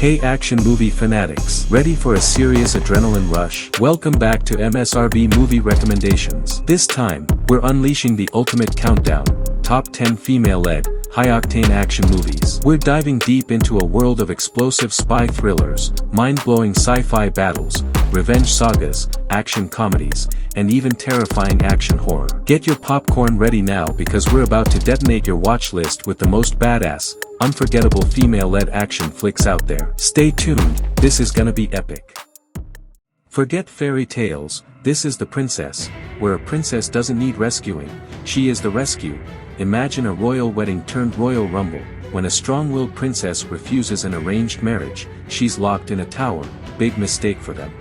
Hey action movie fanatics, ready for a serious adrenaline rush? Welcome back to MSRB Movie Recommendations. This time, we're unleashing the ultimate countdown, top 10 female-led, high-octane action movies. We're diving deep into a world of explosive spy thrillers, mind-blowing sci-fi battles, revenge sagas, action comedies, and even terrifying action horror. Get your popcorn ready now because we're about to detonate your watch list with the most badass, unforgettable female-led action flicks out there. Stay tuned, this is gonna be epic. Forget fairy tales, this is The Princess, where a princess doesn't need rescuing, she is the rescue. Imagine a royal wedding turned royal rumble. When a strong-willed princess refuses an arranged marriage, she's locked in a tower, big mistake for them.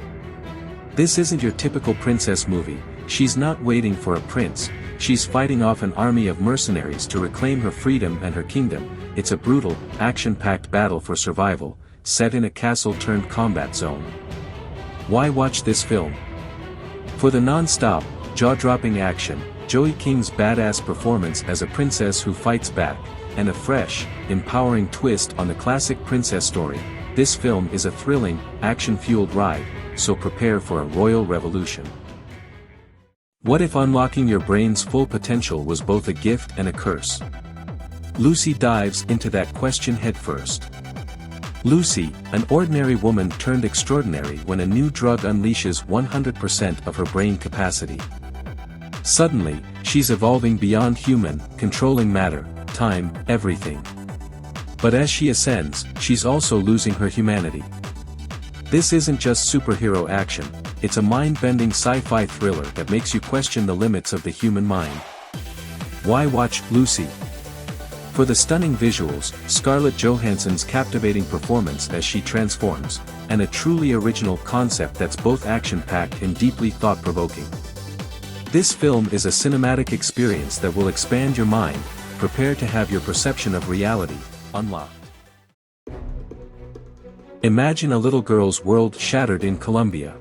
This isn't your typical princess movie, she's not waiting for a prince, she's fighting off an army of mercenaries to reclaim her freedom and her kingdom. It's a brutal, action-packed battle for survival, set in a castle-turned-combat zone. Why watch this film? For the non-stop, jaw-dropping action, Joey King's badass performance as a princess who fights back, and a fresh, empowering twist on the classic princess story, this film is a thrilling, action-fueled ride, so prepare for a royal revolution. What if unlocking your brain's full potential was both a gift and a curse? Lucy dives into that question headfirst. Lucy, an ordinary woman turned extraordinary when a new drug unleashes 100% of her brain capacity. Suddenly, she's evolving beyond human, controlling matter, time, everything. But as she ascends, she's also losing her humanity. This isn't just superhero action, it's a mind-bending sci-fi thriller that makes you question the limits of the human mind. Why watch Lucy? For the stunning visuals, Scarlett Johansson's captivating performance as she transforms, and a truly original concept that's both action-packed and deeply thought-provoking. This film is a cinematic experience that will expand your mind. Prepare to have your perception of reality unlocked. Imagine a little girl's world shattered in Colombia.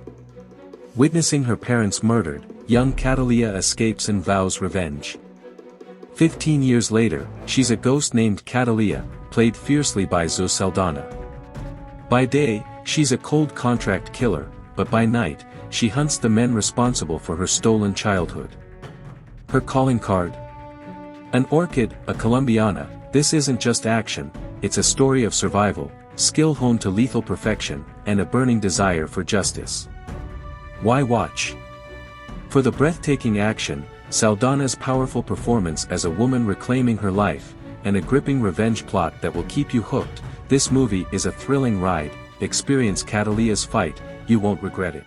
Witnessing her parents murdered, young Catalia escapes and vows revenge. 15 years later, she's a ghost named Catalia, played fiercely by Zoe Saldana. By day, she's a cold contract killer, but by night, she hunts the men responsible for her stolen childhood. Her calling card? An orchid, a Colombiana. This isn't just action, it's a story of survival, skill honed to lethal perfection, and a burning desire for justice. Why watch? For the breathtaking action, Saldana's powerful performance as a woman reclaiming her life, and a gripping revenge plot that will keep you hooked, this movie is a thrilling ride. Experience Catalia's fight, you won't regret it.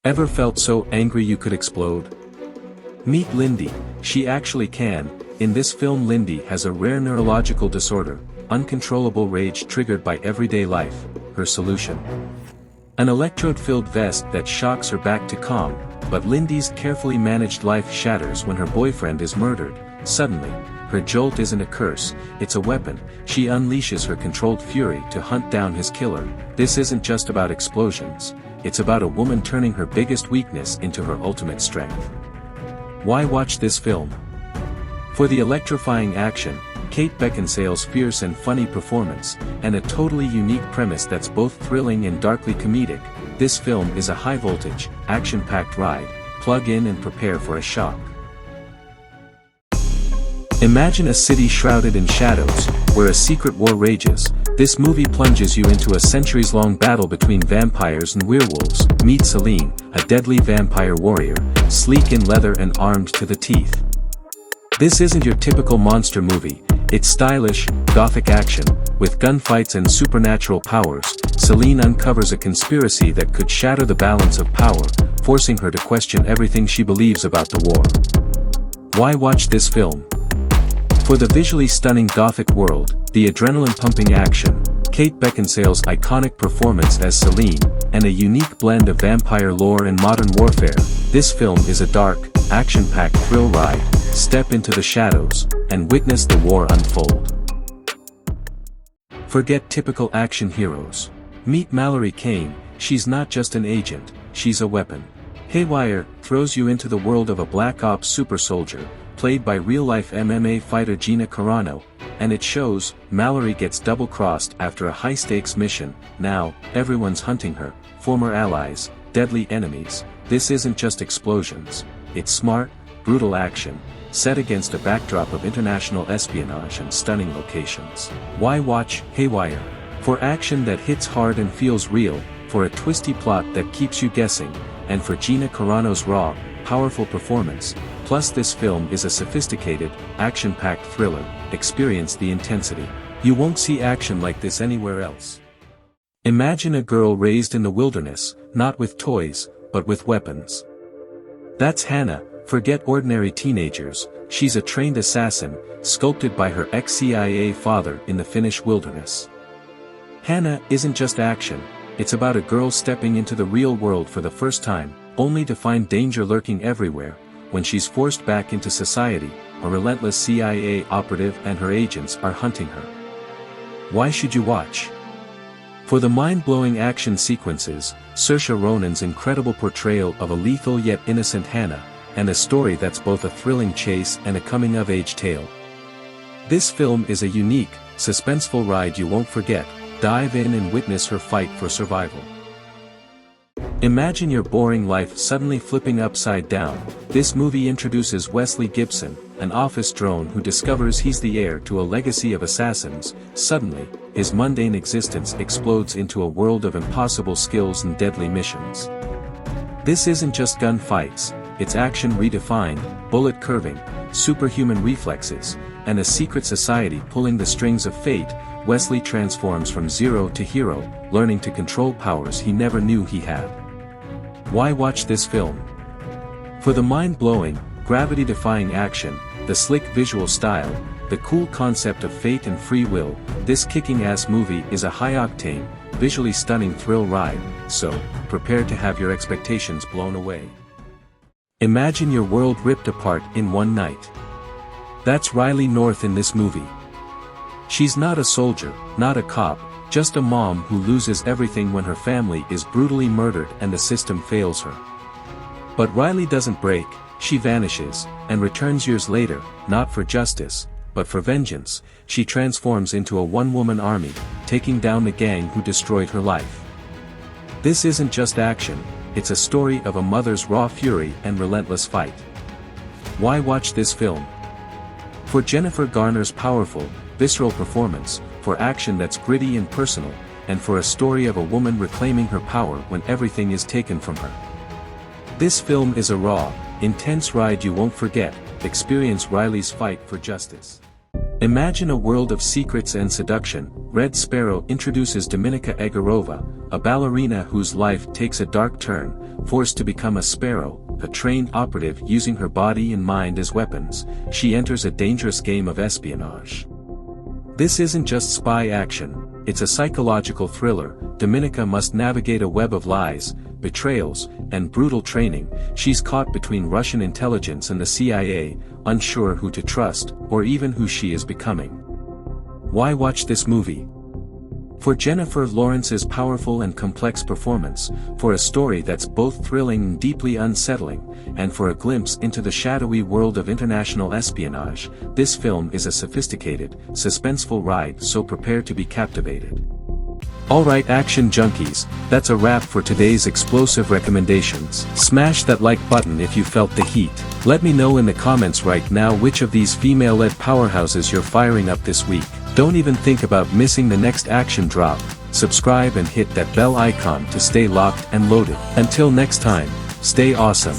Ever felt so angry you could explode? Meet Lindy, she actually can. In this film Lindy has a rare neurological disorder, uncontrollable rage triggered by everyday life. Her solution? An electrode-filled vest that shocks her back to calm, but Lindy's carefully managed life shatters when her boyfriend is murdered. Suddenly, her jolt isn't a curse, it's a weapon. She unleashes her controlled fury to hunt down his killer. This isn't just about explosions, it's about a woman turning her biggest weakness into her ultimate strength. Why watch this film? For the electrifying action, Kate Beckinsale's fierce and funny performance, and a totally unique premise that's both thrilling and darkly comedic, this film is a high-voltage, action-packed ride. Plug in and prepare for a shock. Imagine a city shrouded in shadows, where a secret war rages. This movie plunges you into a centuries-long battle between vampires and werewolves. Meet Celine, a deadly vampire warrior, sleek in leather and armed to the teeth. This isn't your typical monster movie, it's stylish, gothic action. With gunfights and supernatural powers, Celine uncovers a conspiracy that could shatter the balance of power, forcing her to question everything she believes about the war. Why watch this film? For the visually stunning gothic world, the adrenaline-pumping action, Kate Beckinsale's iconic performance as Celine, and a unique blend of vampire lore and modern warfare, this film is a dark, action-packed thrill ride. Step into the shadows, and witness the war unfold. Forget typical action heroes. Meet Mallory Kane, she's not just an agent, she's a weapon. Haywire throws you into the world of a Black Ops super soldier, played by real-life MMA fighter Gina Carano, And it shows. Mallory gets double-crossed after a high-stakes mission. Now, everyone's hunting her, former allies, deadly enemies. This isn't just explosions. It's smart, brutal action, set against a backdrop of international espionage and stunning locations. Why watch Haywire? For action that hits hard and feels real, for a twisty plot that keeps you guessing, and for Gina Carano's raw, powerful performance. Plus this film is a sophisticated, action-packed thriller. Experience the intensity. You won't see action like this anywhere else. Imagine a girl raised in the wilderness, not with toys, but with weapons. That's Hannah. Forget ordinary teenagers, she's a trained assassin, sculpted by her ex-CIA father in the Finnish wilderness. Hannah isn't just action, it's about a girl stepping into the real world for the first time, only to find danger lurking everywhere. When she's forced back into society, a relentless CIA operative and her agents are hunting her. Why should you watch? For the mind-blowing action sequences, Saoirse Ronan's incredible portrayal of a lethal yet innocent Hannah, and a story that's both a thrilling chase and a coming-of-age tale. This film is a unique, suspenseful ride you won't forget. Dive in and witness her fight for survival. Imagine your boring life suddenly flipping upside down. This movie introduces Wesley Gibson, an office drone who discovers he's the heir to a legacy of assassins. Suddenly, his mundane existence explodes into a world of impossible skills and deadly missions. This isn't just gunfights, it's action redefined, bullet curving, superhuman reflexes, and a secret society pulling the strings of fate. Wesley transforms from zero to hero, learning to control powers he never knew he had. Why watch this film? For the mind-blowing, gravity-defying action, the slick visual style, the cool concept of fate and free will, this kicking-ass movie is a high-octane, visually stunning thrill ride, so, prepare to have your expectations blown away. Imagine your world ripped apart in one night. That's Riley North in this movie. She's not a soldier, not a cop, just a mom who loses everything when her family is brutally murdered and the system fails her. But Riley doesn't break, she vanishes, and returns years later, not for justice, but for vengeance. She transforms into a one-woman army, taking down the gang who destroyed her life. This isn't just action, it's a story of a mother's raw fury and relentless fight. Why watch this film? For Jennifer Garner's powerful, visceral performance, for action that's gritty and personal, and for a story of a woman reclaiming her power when everything is taken from her. This film is a raw, intense ride you won't forget. Experience Riley's fight for justice. Imagine a world of secrets and seduction. Red Sparrow introduces Dominika Egorova, a ballerina whose life takes a dark turn. Forced to become a sparrow, a trained operative using her body and mind as weapons, she enters a dangerous game of espionage. This isn't just spy action, it's a psychological thriller. Dominika must navigate a web of lies, betrayals, and brutal training. She's caught between Russian intelligence and the CIA, unsure who to trust, or even who she is becoming. Why watch this movie? For Jennifer Lawrence's powerful and complex performance, for a story that's both thrilling and deeply unsettling, and for a glimpse into the shadowy world of international espionage, this film is a sophisticated, suspenseful ride, so prepare to be captivated. Alright action junkies, that's a wrap for today's explosive recommendations. Smash that like button if you felt the heat. Let me know in the comments right now which of these female-led powerhouses you're firing up this week. Don't even think about missing the next action drop. Subscribe and hit that bell icon to stay locked and loaded. Until next time, stay awesome.